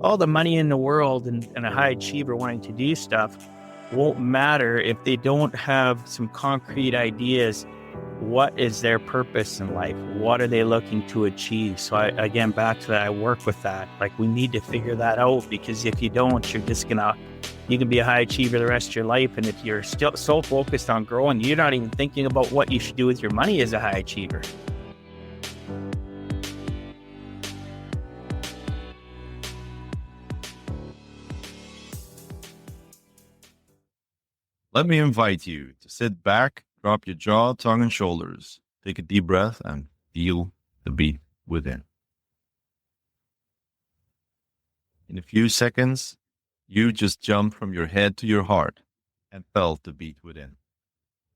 all the money in the world and a high achiever wanting to do stuff won't matter if they don't have some concrete ideas. What is their purpose in life? What are they looking to achieve? So again, back to that, I work with that. Like, we need to figure that out, because if you don't, you can be a high achiever the rest of your life. And if you're still so focused on growing, you're not even thinking about what you should do with your money as a high achiever. Let me invite you to sit back, drop your jaw, tongue, and shoulders. Take a deep breath and feel the beat within. In a few seconds, you just jumped from your head to your heart and felt the beat within,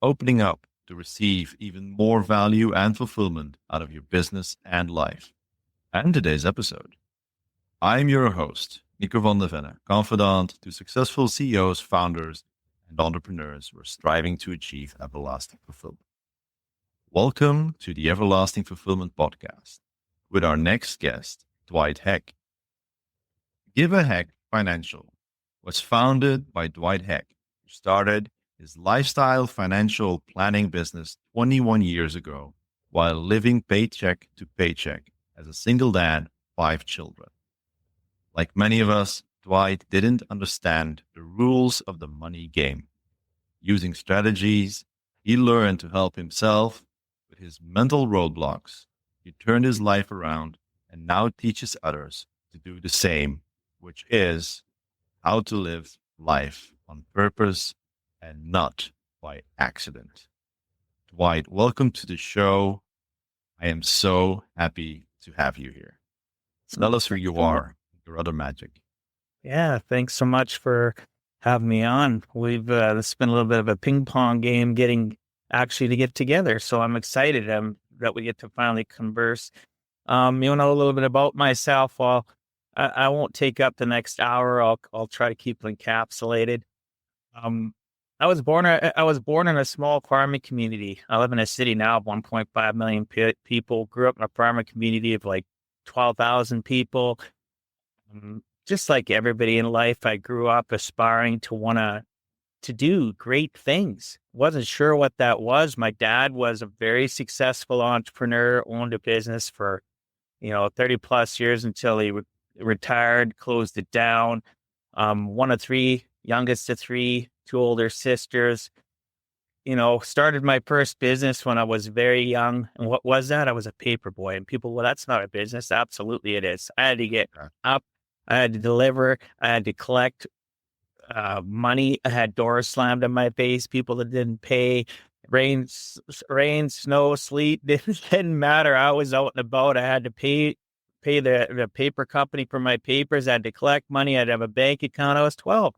opening up to receive even more value and fulfillment out of your business and life. And today's episode. I'm your host, Nico van der Venne, confidant to successful CEOs, founders, and entrepreneurs who are striving to achieve everlasting fulfillment. Welcome to the Everlasting Fulfillment Podcast with our next guest, Dwight Heck. Give a Heck Financial was founded by Dwight Heck, who started his lifestyle financial planning business 21 years ago while living paycheck to paycheck as a single dad, 5 children. Like many of us, Dwight didn't understand the rules of the money game. Using strategies he learned to help himself with his mental roadblocks, he turned his life around and now teaches others to do the same, which is how to live life on purpose and not by accident. Dwight, welcome to the show. I am so happy to have you here. Tell us who you are, your other magic. Yeah, thanks so much for having me on. This has been a little bit of a ping pong game to get together. So I'm excited that we get to finally converse. You know a little bit about myself. Well, I won't take up the next hour. I'll try to keep it encapsulated. I was born in a small farming community. I live in a city now of 1.5 million people. Grew up in a farming community of like 12,000 people. Just like everybody in life, I grew up aspiring to do great things. Wasn't sure what that was. My dad was a very successful entrepreneur, owned a business for 30 plus years until he retired, closed it down. One of 3, youngest of 3, 2 older sisters. Started my first business when I was very young. And what was that? I was a paperboy. And people, well, that's not a business. Absolutely it is. I had to get up. I had to deliver. I had to collect money. I had doors slammed in my face. People that didn't pay. Rain, snow, sleet, didn't matter. I was out and about. I had to pay the paper company for my papers. I had to collect money. I had to have a bank account. I was 12.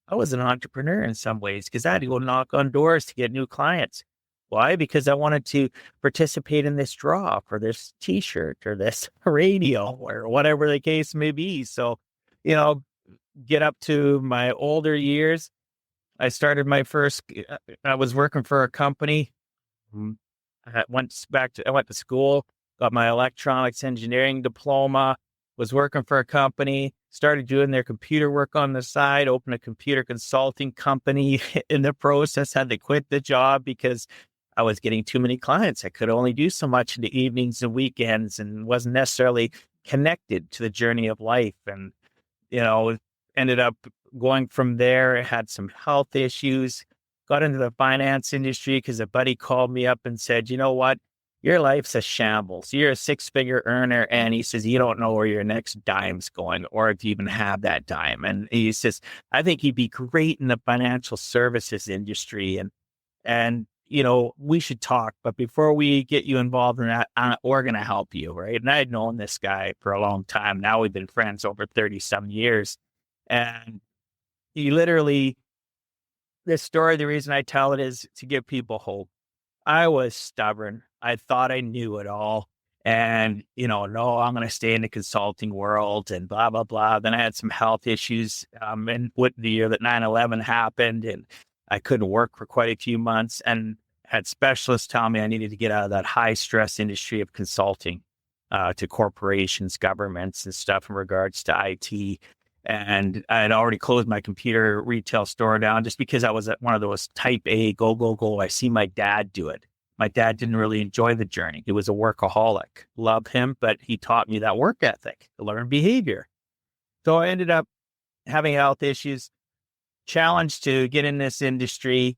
I was an entrepreneur in some ways because I had to go knock on doors to get new clients. Why? Because I wanted to participate in this draw for this T-shirt or this radio or whatever the case may be. So, get up to my older years. I started I was working for a company. I went to school, got my electronics engineering diploma, was working for a company, started doing their computer work on the side, opened a computer consulting company. In the process, had to quit the job because I was getting too many clients. I could only do so much in the evenings and weekends and wasn't necessarily connected to the journey of life. And, ended up going from there. I had some health issues, got into the finance industry because a buddy called me up and said, you know what? Your life's a shambles. You're a 6-figure earner. And he says, you don't know where your next dime's going or if you even have that dime. And he says, I think you'd be great in the financial services industry. And we should talk. But before we get you involved in that, we're going to help you. Right. And I had known this guy for a long time. Now we've been friends over 30 some years. And he literally, this story, the reason I tell it is to give people hope. I was stubborn. I thought I knew it all. And, no, I'm going to stay in the consulting world and blah, blah, blah. Then I had some health issues in the year that 9/11 happened. And I couldn't work for quite a few months and had specialists tell me I needed to get out of that high stress industry of consulting. to corporations, governments, and stuff in regards to IT. And I had already closed my computer retail store down just because I was at one of those type A, go, go, go. I see my dad do it. My dad didn't really enjoy the journey. He was a workaholic. Love him, but he taught me that work ethic, learned behavior. So I ended up having health issues, challenged to get in this industry.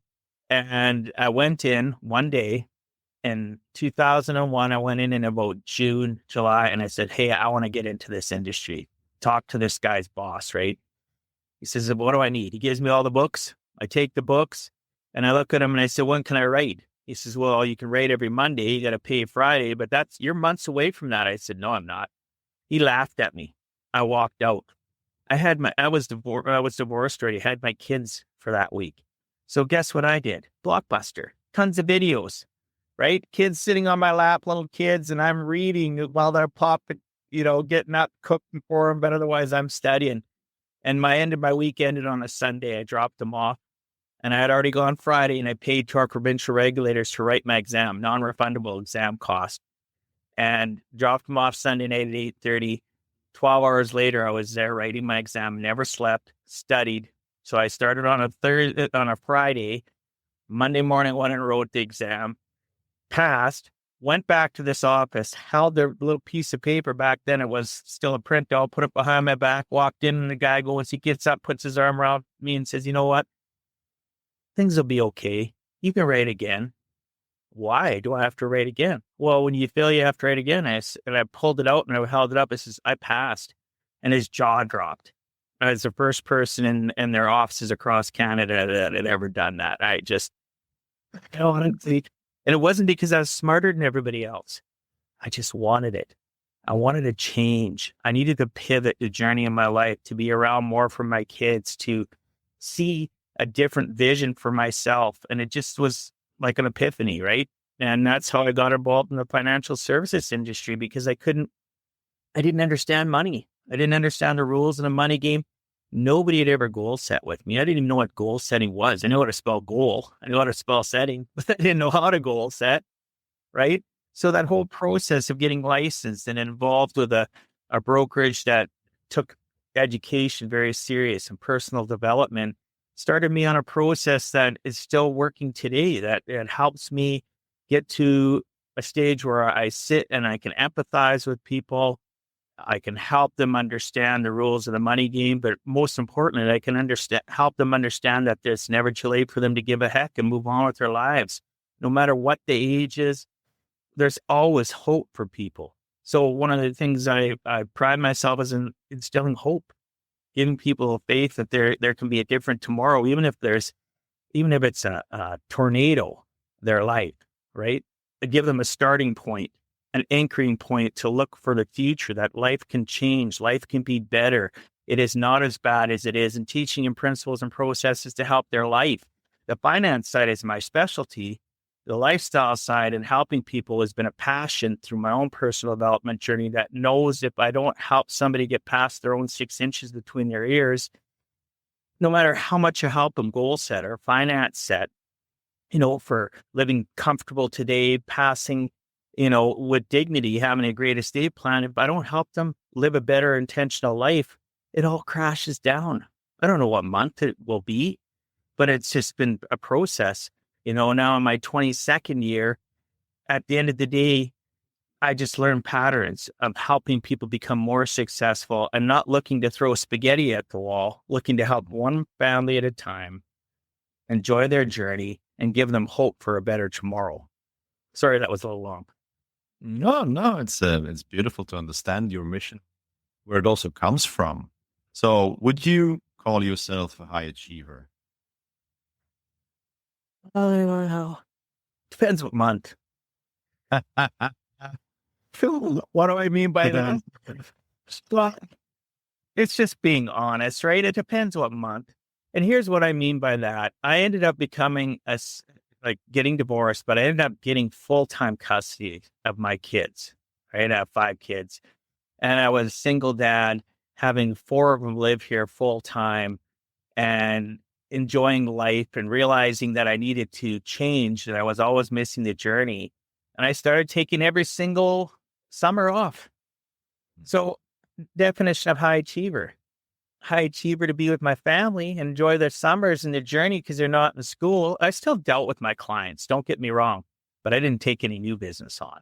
And I went in one day in 2001. I went in about June, July, and I said, hey, I want to get into this industry. Talk to this guy's boss, right? He says, what do I need? He gives me all the books. I take the books and I look at him and I said, when can I write? He says, well, you can write every Monday. You got to pay Friday, but you're months away from that. I said, no, I'm not. He laughed at me. I walked out. I was divorced already. I had my kids for that week. So guess what I did? Blockbuster, tons of videos, right? Kids sitting on my lap, little kids, and I'm reading while they're popping, getting up, cooking for them. But otherwise I'm studying. And my week ended on a Sunday. I dropped them off and I had already gone Friday and I paid to our provincial regulators to write my exam, non-refundable exam cost, and dropped them off Sunday night at 8:30. 12 hours later, I was there writing my exam, never slept, studied. So I started on a Friday. Monday morning, went and wrote the exam, passed, went back to this office, held the little piece of paper. Back then it was still a printout, put it behind my back, walked in, and the guy goes, he gets up, puts his arm around me and says, you know what? Things will be okay. You can write again. Why do I have to write again? Well, when you fail, you have to write again. I pulled it out and I held it up. It says, I passed. And his jaw dropped. I was the first person in their offices across Canada that had ever done that. Honestly, and it wasn't because I was smarter than everybody else. I just wanted it. I wanted to change. I needed to pivot the journey in my life, to be around more for my kids, to see a different vision for myself. And it just was like an epiphany, right? And that's how I got involved in the financial services industry, because I didn't understand money. I didn't understand the rules of the money game. Nobody had ever goal set with me. I didn't even know what goal setting was. I knew how to spell goal. I knew how to spell setting, but I didn't know how to goal set, right? So that whole process of getting licensed and involved with a brokerage that took education very serious and personal development started me on a process that is still working today, that it helps me get to a stage where I sit and I can empathize with people. I can help them understand the rules of the money game, but most importantly, I can help them understand that it's never too late for them to give a heck and move on with their lives. No matter what the age is, there's always hope for people. So one of the things I pride myself is in instilling hope, giving people faith that there can be a different tomorrow, even if it's a tornado, their life, right? I give them a starting point, an anchoring point to look for the future, that life can change, life can be better. It is not as bad as it is, and teaching them principles and processes to help their life. The finance side is my specialty. The lifestyle side and helping people has been a passion through my own personal development journey, that knows if I don't help somebody get past their own 6 inches between their ears, no matter how much you help them goal set or finance set, for living comfortable today, passing, with dignity, having a great estate plan, if I don't help them live a better intentional life, it all crashes down. I don't know what month it will be, but it's just been a process. Now in my 22nd year, at the end of the day, I just learned patterns of helping people become more successful and not looking to throw spaghetti at the wall, looking to help one family at a time, enjoy their journey, and give them hope for a better tomorrow. Sorry, that was a little long. No, it's beautiful to understand your mission, where it also comes from. So would you call yourself a high achiever? Oh, depends what month. What do I mean by that? Well, it's just being honest, right? It depends what month. And here's what I mean by that. I ended up becoming getting divorced, but I ended up getting full-time custody of my kids, right? I have 5 kids, and I was a single dad, having 4 of them live here full-time and enjoying life, and realizing that I needed to change, that I was always missing the journey. And I started taking every single summer off. So definition of high achiever. High achiever to be with my family, enjoy their summers and their journey because they're not in school. I still dealt with my clients, don't get me wrong, but I didn't take any new business on.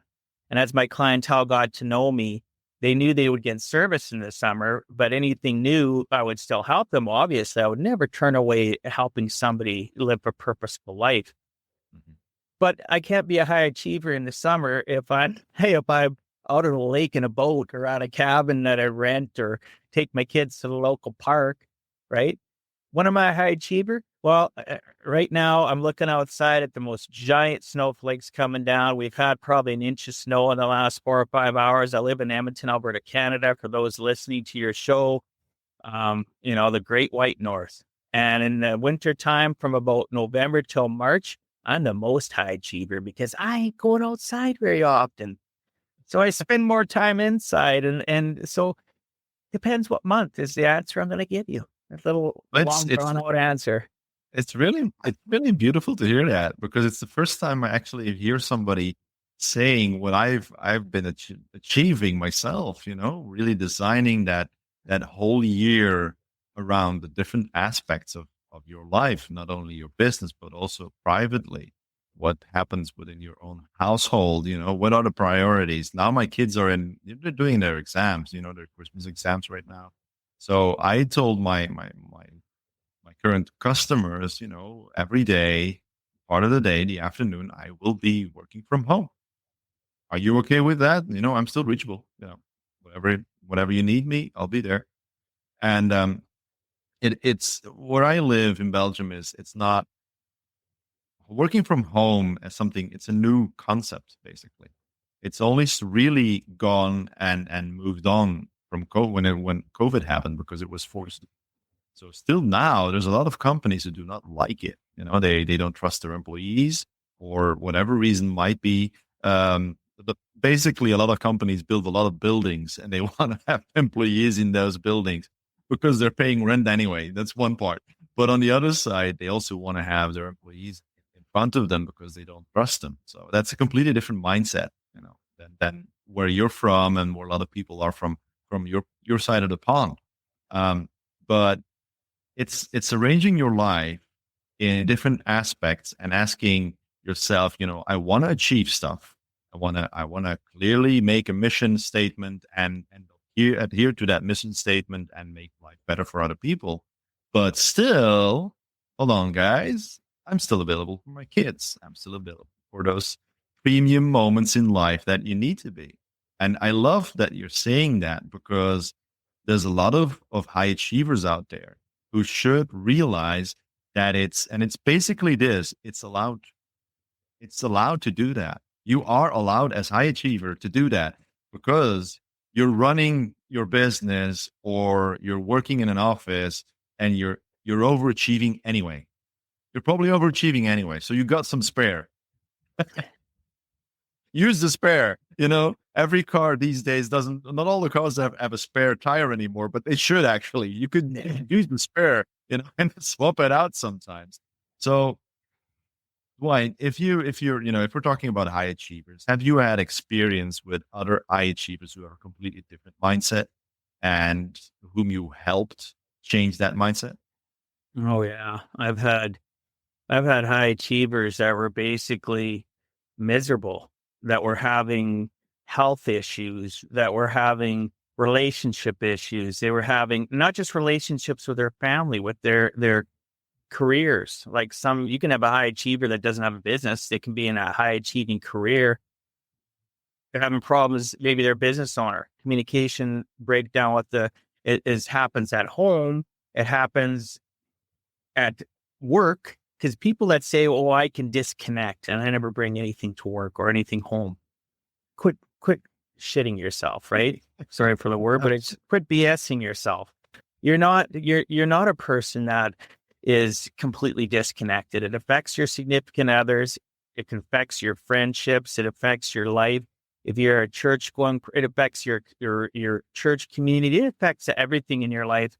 And as my clientele got to know me, they knew they would get service in the summer, but anything new, I would still help them. Obviously, I would never turn away helping somebody live a purposeful life. Mhm. But I can't be a high achiever in the summer if I'm out on a lake in a boat or at a cabin that I rent or take my kids to the local park, right? When am I a high achiever? Well, right now I'm looking outside at the most giant snowflakes coming down. We've had probably an inch of snow in the last 4 or 5 hours. I live in Edmonton, Alberta, Canada. For those listening to your show, the Great White North. And in the winter time, from about November till March, I'm the most high achiever because I ain't going outside very often. So I spend more time inside. And so depends what month is the answer I'm going to give you. A little It's long it's drawn out answer. it's really beautiful to hear that, because it's the first time I actually hear somebody saying what I've been achieving myself. Really designing that whole year around the different aspects of your life, not only your business but also privately. What happens within your own household? What are the priorities? Now my kids they're doing their exams. Their Christmas exams right now. So I told my current customers, every day, part of the day, the afternoon, I will be working from home. Are you okay with that? I'm still reachable. Whatever you need me, I'll be there. And it's where I live in Belgium is it's not working from home as something. It's a new concept basically. It's only really gone and moved on from COVID when COVID happened, because it was forced. So still now, there's a lot of companies who do not like it. They don't trust their employees, or whatever reason might be. But basically, a lot of companies build a lot of buildings, and they want to have employees in those buildings because they're paying rent anyway. That's one part. But on the other side, they also want to have their employees in front of them because they don't trust them. So that's a completely different mindset, than where you're from and where a lot of people are from your side of the pond. But it's arranging your life in different aspects and asking yourself, I want to achieve stuff. I want to clearly make a mission statement and adhere to that mission statement and make life better for other people. But still, hold on, guys. I'm still available for my kids. I'm still available for those premium moments in life that you need to be. And I love that you're saying that, because there's a lot of high achievers out there who should realize that it's basically this. It's allowed to do that. You are allowed as high achiever to do that, because you're running your business or you're working in an office, and you're overachieving anyway. You're probably overachieving anyway. So you got some spare. Use the spare. Every car these days not all the cars have a spare tire anymore, but they should actually. You could use the spare, and swap it out sometimes. So, Dwight, if we're talking about high achievers, have you had experience with other high achievers who have a completely different mindset, and whom you helped change that mindset? Oh yeah. I've had high achievers that were basically miserable, that were having health issues, that were having relationship issues. They were having not just relationships with their family, with their careers. Like you can have a high achiever that doesn't have a business. They can be in a high achieving career. They're having problems, maybe their business owner, communication breakdown it happens at home. It happens at work, because people that say, "Oh, I can disconnect and I never bring anything to work or anything home," quit shitting yourself, right? Sorry for the word, but it's quit BSing yourself. You're not a person that is completely disconnected. It affects your significant others. It affects your friendships. It affects your life. If you're a church going, it affects your church community. It affects everything in your life.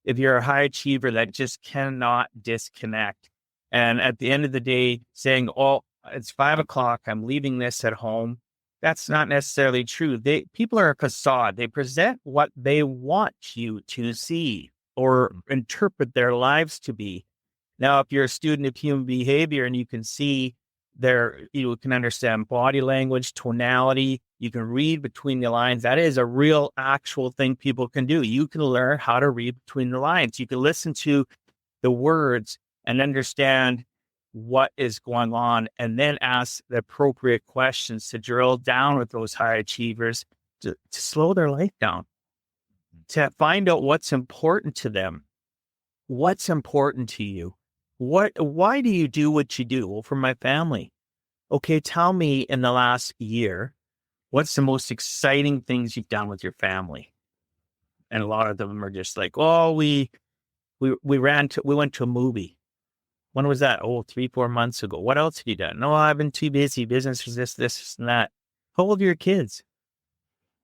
If you're a high achiever that just cannot disconnect. And at the end of the day, saying, "Oh, it's 5 o'clock. I'm leaving this at home. That's not necessarily true. People are a facade. They present what they want you to see or interpret their lives to be. Now, if you're a student of human behavior and you can see you can understand body language, tonality, you can read between the lines. That is a real actual thing people can do. You can learn how to read between the lines. You can listen to the words and understand what is going on, and then ask the appropriate questions to drill down with those high achievers to slow their life down, to find out what's important to them. What's important to you? Why do you do what you do? Well, for my family. Okay, tell me in the last year, what's the most exciting things you've done with your family? And a lot of them are just like, oh, we went to a movie. When was that? Oh, 3-4 months ago. What else have you done? No, I've been too busy. Business is this, and that. How old are your kids?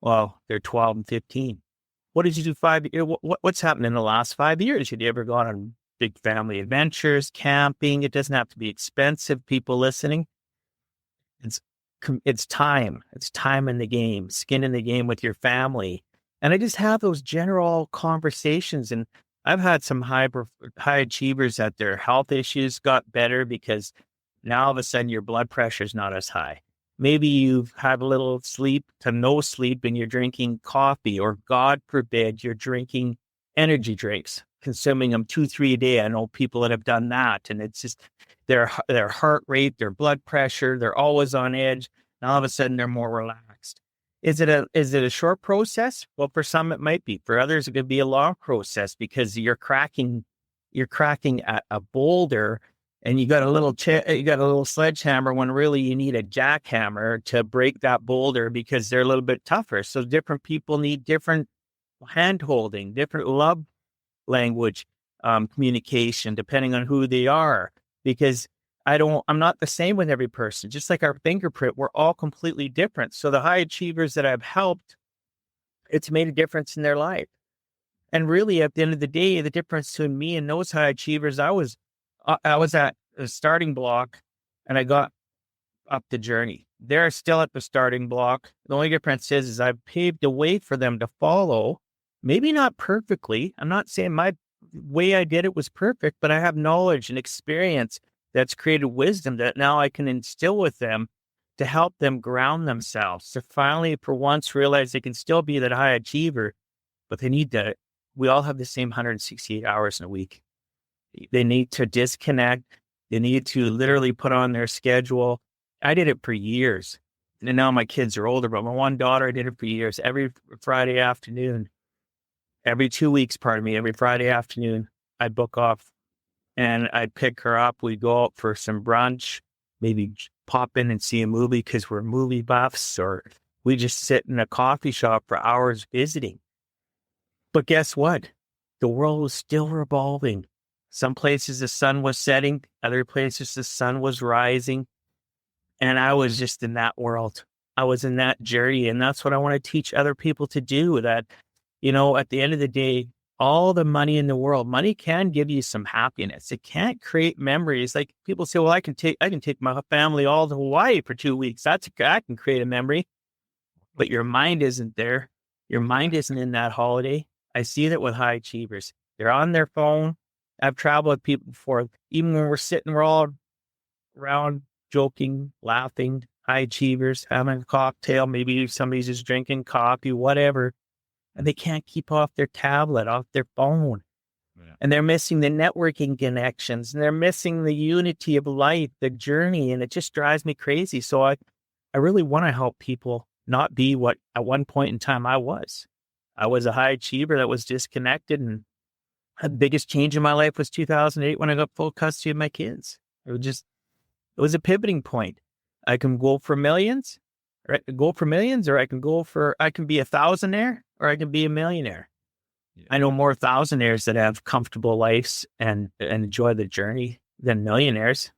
Well, they're 12 and 15. What did you do 5 years? What's happened in the last 5 years? Have you ever gone on big family adventures, camping? It doesn't have to be expensive. People listening. It's time. It's time in the game, skin in the game with your family. And I just have those general conversations. And I've had some high achievers that their health issues got better because now all of a sudden your blood pressure is not as high. Maybe you've had a little sleep to no sleep and you're drinking coffee, or God forbid, you're drinking energy drinks, consuming them 2-3 a day. I know people that have done that, and it's just their heart rate, their blood pressure, they're always on edge. And all of a sudden they're more relaxed. Is it a short process? Well, for some it might be. For others, it could be a long process because you're cracking a boulder, and you got a little sledgehammer when really you need a jackhammer to break that boulder because they're a little bit tougher. So different people need different hand holding, different love language, communication, depending on who they are. Because I'm not the same with every person. Just like our fingerprint, we're all completely different. So the high achievers that I've helped, it's made a difference in their life. And really, at the end of the day, the difference between me and those high achievers, I was at the starting block and I got up the journey. They're still at the starting block. The only difference is I've paved a way for them to follow. Maybe not perfectly. I'm not saying my way I did it was perfect, but I have knowledge and experience that's created wisdom that now I can instill with them to help them ground themselves, to finally, for once, realize they can still be that high achiever, but we all have the same 168 hours in a week. They need to disconnect. They need to literally put on their schedule. I did it for years. And now my kids are older, but my one daughter, I did it for years. Every Friday afternoon, every 2 weeks, every Friday afternoon, I'd book off and I'd pick her up. We'd go out for some brunch, maybe pop in and see a movie because we're movie buffs, or we just sit in a coffee shop for hours visiting. But guess what? The world was still revolving. Some places the sun was setting, other places the sun was rising. And I was just in that world. I was in that journey. And that's what I want to teach other people to do. That, at the end of the day, all the money in the world, money can give you some happiness. It can't create memories. Like people say, well, I can take my family all to Hawaii for 2 weeks. I can create a memory, but your mind isn't there. Your mind isn't in that holiday. I see that with high achievers. They're on their phone. I've traveled with people before, even when we're all around joking, laughing, high achievers, having a cocktail, maybe somebody's just drinking coffee, whatever. And they can't keep off their tablet, off their phone. Yeah. And they're missing the networking connections, and they're missing the unity of life, the journey. And it just drives me crazy. So I really want to help people not be what at one point in time I was. I was a high achiever that was disconnected, and the biggest change in my life was 2008 when I got full custody of my kids. It was a pivoting point. I can go for millions, or I can be a thousandaire, or I can be a millionaire. Yeah. I know more thousandaires that have comfortable lives and enjoy the journey than millionaires.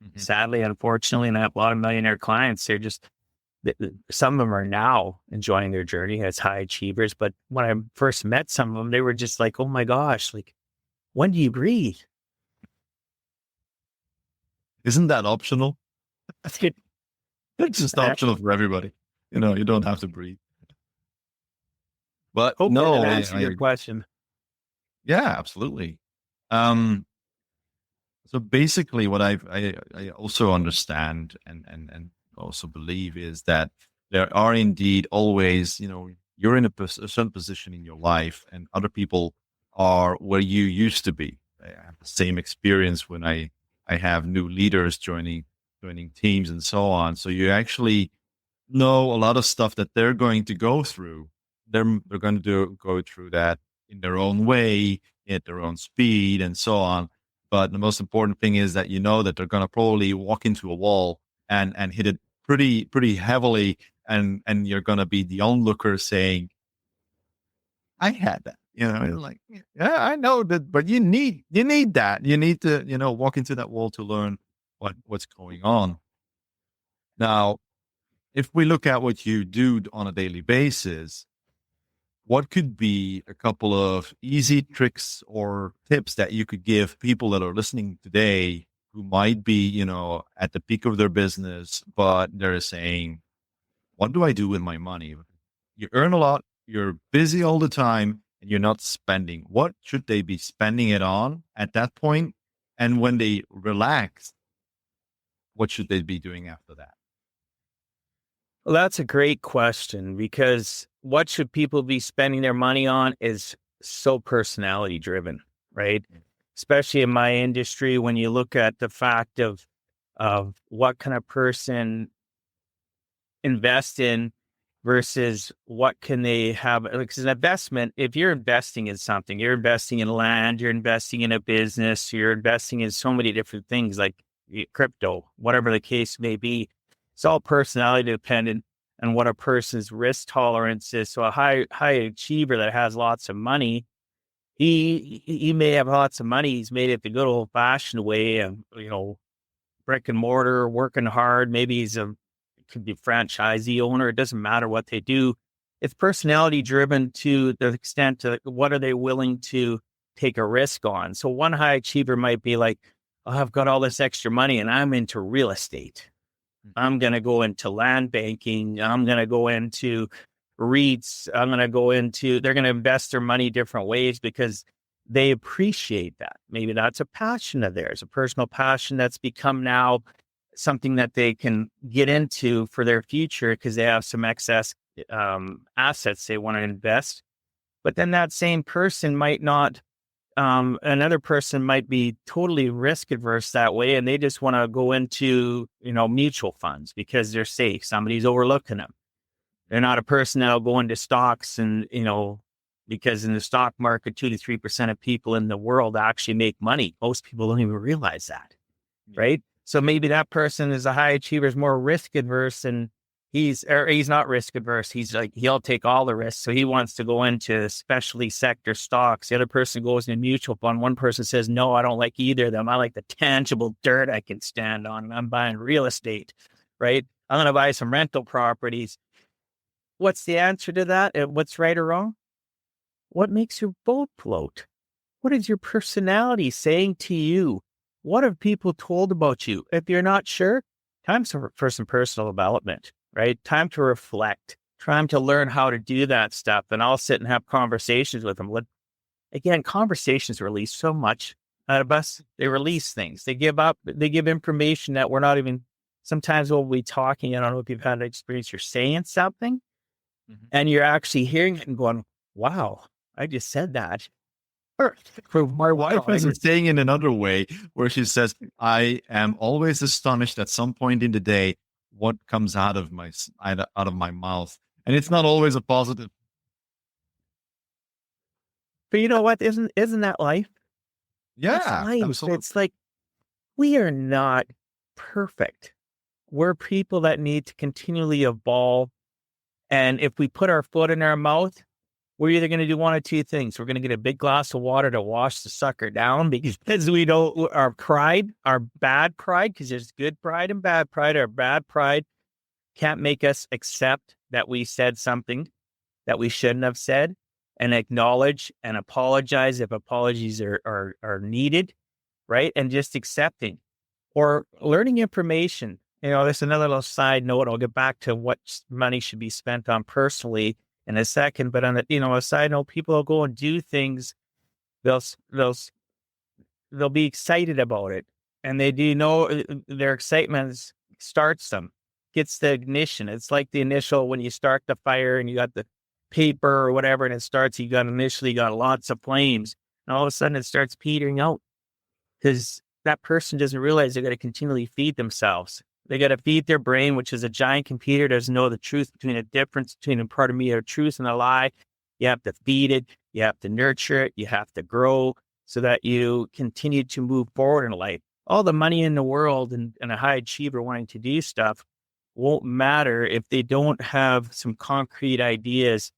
Mm-hmm. Sadly, unfortunately, and I have a lot of millionaire clients. They're just, some of them are now enjoying their journey as high achievers. But when I first met some of them, they were just like, oh my gosh, like, when do you breathe? Isn't that optional? It's just optional for everybody. You don't have to breathe. But Hopefully that no, answered your question. yeah, absolutely. Um, so basically, what I also understand and also believe is that there are indeed always, you're in a certain position in your life, and other people are where you used to be. I have the same experience when I have new leaders joining teams and so on. So you actually know a lot of stuff that they're going to go through. They're going to go through that in their own way, at their own speed, and so on. But the most important thing is that you know that they're going to probably walk into a wall and hit it pretty heavily, and you're going to be the onlooker saying, "I had that." You're like, yeah, I know that, but you need that. You need to walk into that wall to learn what's going on. Now, if we look at what you do on a daily basis, what could be a couple of easy tricks or tips that you could give people that are listening today who might be, at the peak of their business, but they're saying, what do I do with my money? You earn a lot, you're busy all the time, and you're not spending. What should they be spending it on at that point? And when they relax, what should they be doing after that? Well, that's a great question because what should people be spending their money on is so personality driven, right? Especially in my industry, when you look at the fact of what kind of person invest in versus what can they have. Like, 'cause an investment, if you're investing in something, you're investing in land, you're investing in a business, you're investing in so many different things like crypto, whatever the case may be. It's all personality dependent on what a person's risk tolerance is. So a high achiever that has lots of money, he may have lots of money. He's made it the good old fashioned way of, brick and mortar, working hard. Maybe could be franchisee owner. It doesn't matter what they do. It's personality driven to the extent to what are they willing to take a risk on. So one high achiever might be like, oh, I've got all this extra money and I'm into real estate. I'm going to go into land banking. I'm going to go into REITs. They're going to invest their money different ways because they appreciate that. Maybe that's a passion of theirs, a personal passion that's become now something that they can get into for their future because they have some excess assets they want to invest. But then that same person might not, another person might be totally risk adverse that way. And they just want to go into, mutual funds because they're safe. Somebody's overlooking them. They're not a person that'll go into stocks and, because in the stock market, 2 to 3% of people in the world actually make money. Most people don't even realize that. Right. So maybe that person is a high achiever, is more risk adverse and he's not risk adverse. He's like, he'll take all the risks. So he wants to go into specialty sector stocks. The other person goes into mutual fund. One person says, no, I don't like either of them. I like the tangible dirt I can stand on. And I'm buying real estate. Right. I'm going to buy some rental properties. What's the answer to that? What's right or wrong? What makes your boat float? What is your personality saying to you? What have people told about you? If you're not sure, time for some personal development, right? Time to reflect, time to learn how to do that stuff. And I'll sit and have conversations with them. Again, conversations release so much out of us. They release things. They give information that we're not even, sometimes we'll be talking. I don't know if you've had an experience, you're saying something and you're actually hearing it and going, wow, I just said that. My wife is saying in another way where she says, I am always astonished at some point in the day what comes out of my mouth. And it's not always a positive. But you know what? Isn't that life? That's Yeah, life. absolutely. It's like we are not perfect. We're people that need to continually evolve. And if we put our foot in our mouth, we're either going to do one of two things. We're going to get a big glass of water to wash the sucker down because we don't, our bad pride, because there's good pride and bad pride. Our bad pride can't make us accept that we said something that we shouldn't have said and acknowledge and apologize if apologies are needed, right? And just accepting or learning information. there's another little side note. I'll get back to what money should be spent on personally in a second. But on the, a side note, people will go and do things. They'll, they'll, they'll be excited about it. And they do their excitement starts them, gets the ignition. It's like the initial, when you start the fire and you got the paper or whatever, and it starts, you got lots of flames. And all of a sudden it starts petering out because that person doesn't realize they got to continually feed themselves. They got to feed their brain, which is a giant computer, doesn't know the truth between a difference between a truth and a lie. You have to feed it. You have to nurture it. You have to grow so that you continue to move forward in life. All the money in the world and a high achiever wanting to do stuff won't matter if they don't have some concrete ideas.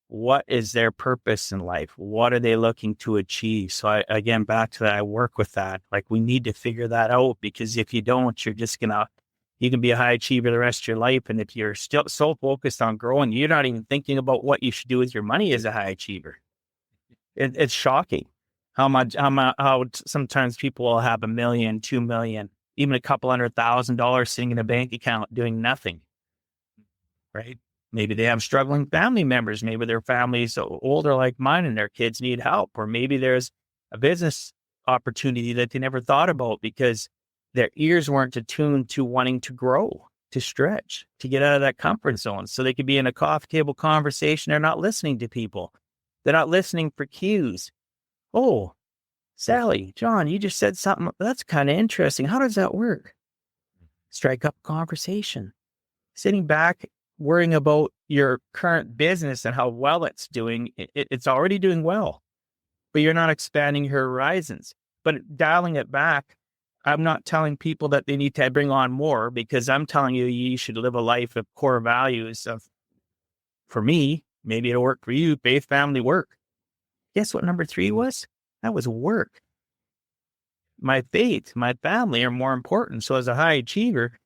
What is their purpose in life? What are they looking to achieve? So again, back to that, I work with that. Like, we need to figure that out, because if you don't, you can be a high achiever the rest of your life. And if you're still so focused on growing, you're not even thinking about what you should do with your money as a high achiever. It's shocking how sometimes people will have $1 million, $2 million, even a couple $100,000 sitting in a bank account doing nothing. Right? Maybe they have struggling family members. Maybe their family's older like mine and their kids need help. Or maybe there's a business opportunity that they never thought about because their ears weren't attuned to wanting to grow, to stretch, to get out of that comfort zone. So they could be in a coffee table conversation. They're not listening to people. They're not listening for cues. Oh, Sally, John, you just said something that's kind of interesting. How does that work? Strike up a conversation. Sitting back, worrying about your current business and how well it's doing, it's already doing well, but you're not expanding your horizons. But dialing it back, I'm not telling people that they need to bring on more, because I'm telling you should live a life of core values of, for me, maybe it'll work for you, faith, family, work. Guess what number 3 was? That was work. My faith, my family are more important. So as a high achiever,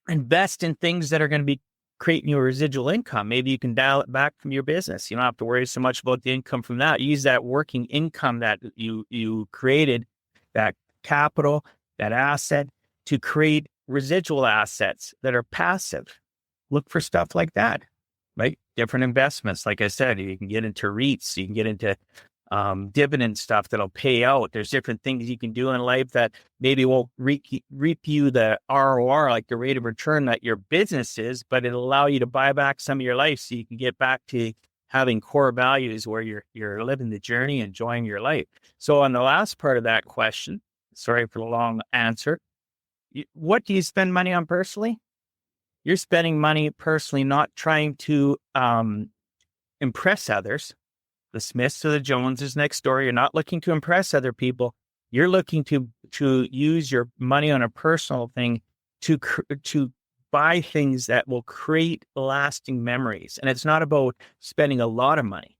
invest in things that are going to be creating your residual income. Maybe you can dial it back from your business. You don't have to worry so much about the income from that. Use that working income that you created, that capital, that asset, to create residual assets that are passive. Look for stuff like that, right? Different investments. Like I said, you can get into REITs, you can get into dividend stuff that'll pay out. There's different things you can do in life that maybe won't reap you the ROR, like the rate of return that your business is, but it'll allow you to buy back some of your life so you can get back to having core values where you're living the journey, enjoying your life. So on the last part of that question, sorry for the long answer, what do you spend money on personally? You're spending money personally, not trying to impress others. The Smiths or the Joneses next door. You're not looking to impress other people. You're looking to use your money on a personal thing to buy things that will create lasting memories. And it's not about spending a lot of money.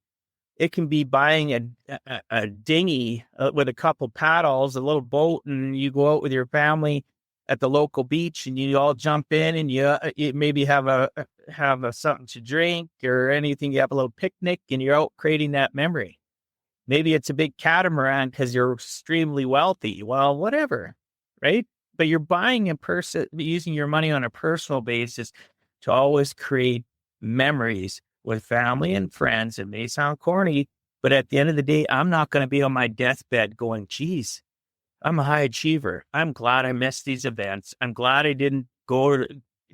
It can be buying a dinghy with a couple paddles, a little boat, and you go out with your family at the local beach, and you all jump in, and you maybe have something to drink or anything. You have a little picnic, and you're out creating that memory. Maybe it's a big catamaran because you're extremely wealthy. Well, whatever, right? But you're buying using your money on a personal basis to always create memories with family and friends. It may sound corny, but at the end of the day, I'm not going to be on my deathbed going, geez, I'm a high achiever. I'm glad I missed these events. I'm glad I didn't go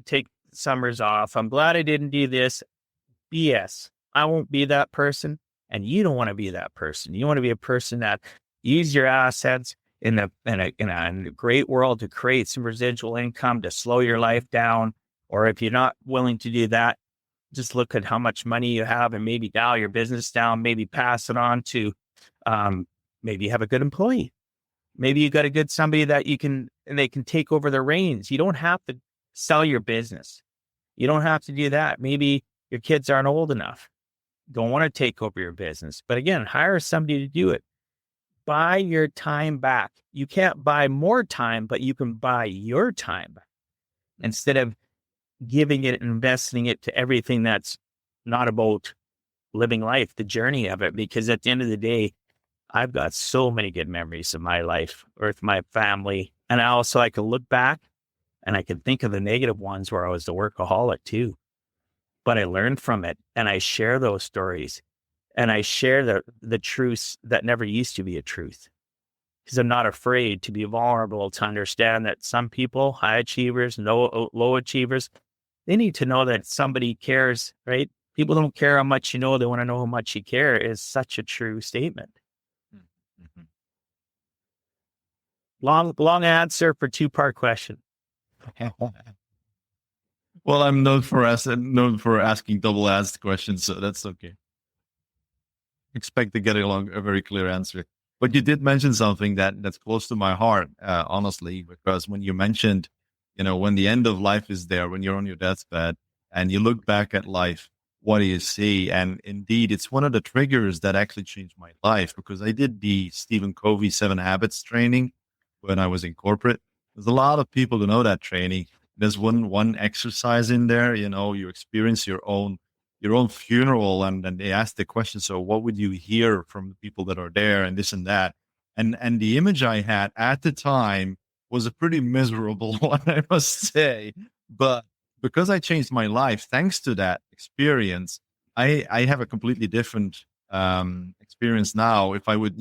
take summers off. I'm glad I didn't do this. BS. I won't be that person. And you don't want to be that person. You want to be a person that use your assets in a great world to create some residual income, to slow your life down. Or if you're not willing to do that, just look at how much money you have and maybe dial your business down, maybe pass it on to, maybe you have a good employee. Maybe you got a good somebody that and they can take over the reins. You don't have to sell your business. You don't have to do that. Maybe your kids aren't old enough. Don't want to take over your business. But again, hire somebody to do it. Buy your time back. You can't buy more time, but you can buy your time instead of giving it and investing it to everything that's not about living life, the journey of it. Because at the end of the day, I've got so many good memories of my life or with my family. And I can look back And I can think of the negative ones where I was the workaholic too. But I learned from it, and I share those stories, and I share the truths that never used to be a truth, because I'm not afraid to be vulnerable, to understand that some people, high achievers, low achievers, they need to know that somebody cares, right? People don't care how much you know, they want to know how much you care is such a true statement. Mhm. Long answer for two-part question. Well, I'm known for asking double asked questions, so that's okay. Expect to get a very clear answer. But you did mention something that's close to my heart, honestly, because when you mentioned, when the end of life is there, when you're on your deathbed and you look back at life, what do you see? And indeed, it's one of the triggers that actually changed my life, because I did the Stephen Covey 7 Habits training when I was in corporate. There's a lot of people who know that training. There's one exercise in there, you experience your own funeral, and they ask the question, so what would you hear from the people that are there, and this and that. And the image I had at the time was a pretty miserable one, I must say. But because I changed my life thanks to that experience, I have a completely different experience now. If I would,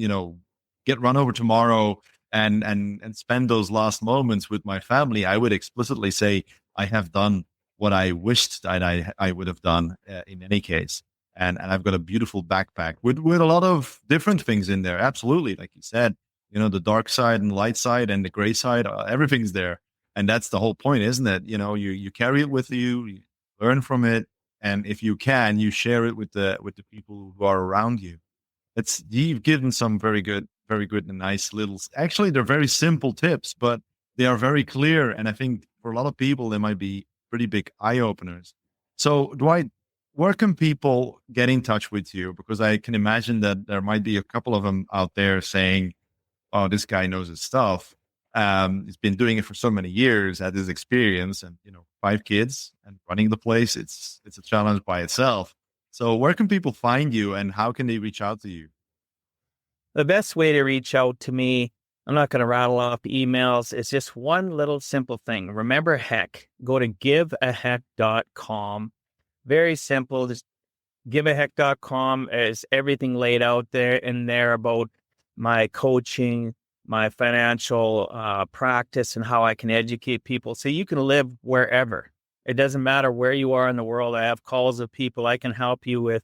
get run over tomorrow and spend those last moments with my family, I would explicitly say I have done what I wished that I would have done in any case. And I've got a beautiful backpack with a lot of different things in there. Absolutely. Like you said, the dark side and the light side and the gray side, everything's there. And that's the whole point, isn't it? You carry it with you learn from it. And if you can, you share it with the people who are around you. You've given some very good and nice little. Actually, they're very simple tips, but they are very clear. And I think for a lot of people, they might be pretty big eye openers. So, Dwight, where can people get in touch with you? Because I can imagine that there might be a couple of them out there saying, "Oh, this guy knows his stuff. He's been doing it for so many years, had this experience, and 5 kids and running the place. It's a challenge by itself." So, where can people find you, and how can they reach out to you? The best way to reach out to me, I'm not going to rattle off emails. It's just one little simple thing. Remember Heck. Go to giveaheck.com. Very simple. Just giveaheck.com is everything laid out there in there about my coaching, my financial practice, and how I can educate people. So you can live wherever. It doesn't matter where you are in the world. I have calls of people I can help you with.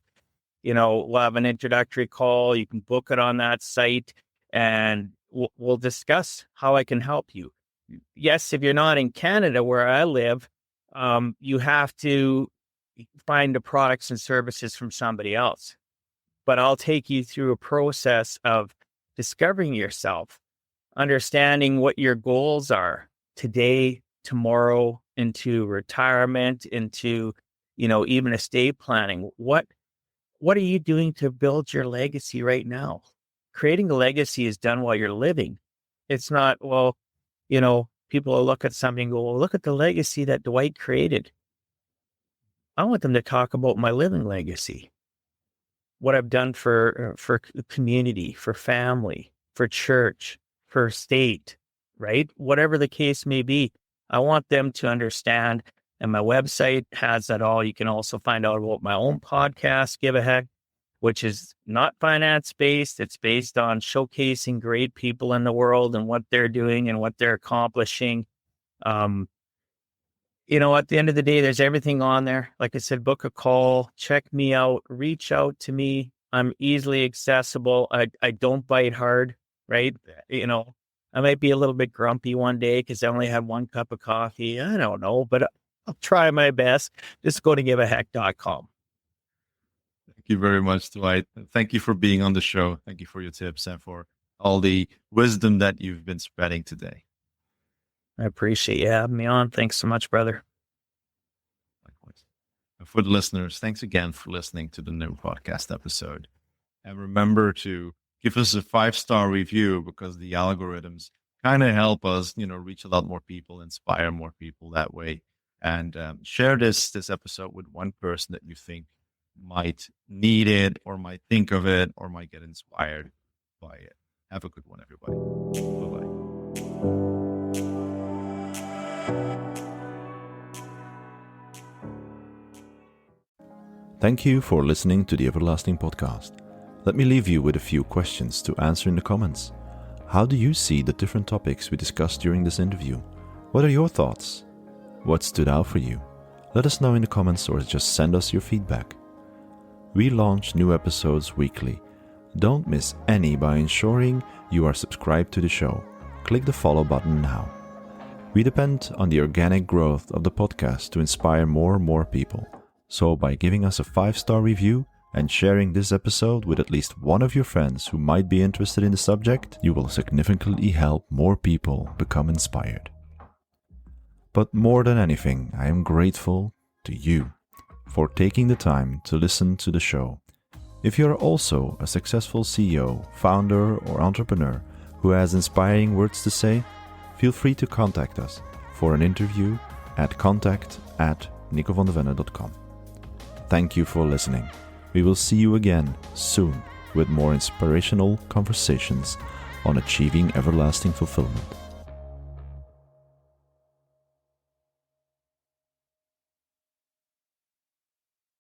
We'll have an introductory call. You can book it on that site, and we'll discuss how I can help you. Yes, if you're not in Canada where I live, you have to find the products and services from somebody else. But I'll take you through a process of discovering yourself, understanding what your goals are today, tomorrow, into retirement, into, even estate planning. What are you doing to build your legacy right now? Creating a legacy is done while you're living. It's not, well, people will look at something and go, well, look at the legacy that Dwight created. I want them to talk about my living legacy, what I've done for community, for family, for church, for state, right? Whatever the case may be, I want them to understand. And my website has that all. You can also find out about my own podcast, Give a Heck, which is not finance based. It's based on showcasing great people in the world and what they're doing and what they're accomplishing. At the end of the day, there's everything on there. Like I said, book a call, check me out, reach out to me. I'm easily accessible. I don't bite hard, right? I might be a little bit grumpy one day because I only had one cup of coffee. I don't know, but I'll try my best. Just go to giveaheck.com. Thank you very much, Dwight. Thank you for being on the show. Thank you for your tips and for all the wisdom that you've been spreading today. I appreciate you having me on. Thanks so much, brother. Likewise. And for the listeners, thanks again for listening to the new podcast episode. And remember to give us a 5-star review, because the algorithms kind of help us, reach a lot more people, inspire more people that way. And share this episode with one person that you think might need it, or might think of it, or might get inspired by it. Have a good one, everybody. Bye-bye. Thank you for listening to the Everlasting Podcast. Let me leave you with a few questions to answer in the comments. How do you see the different topics we discussed during this interview? What are your thoughts? What stood out for you? Let us know in the comments or just send us your feedback. We launch new episodes weekly. Don't miss any by ensuring you are subscribed to the show. Click the follow button now. We depend on the organic growth of the podcast to inspire more and more people. So by giving us a 5-star review and sharing this episode with at least one of your friends who might be interested in the subject, you will significantly help more people become inspired. But more than anything, I am grateful to you for taking the time to listen to the show. If you are also a successful CEO, founder, or entrepreneur who has inspiring words to say, feel free to contact us for an interview at contact@nicovandevenne.com. Thank you for listening. We will see you again soon with more inspirational conversations on achieving everlasting fulfillment.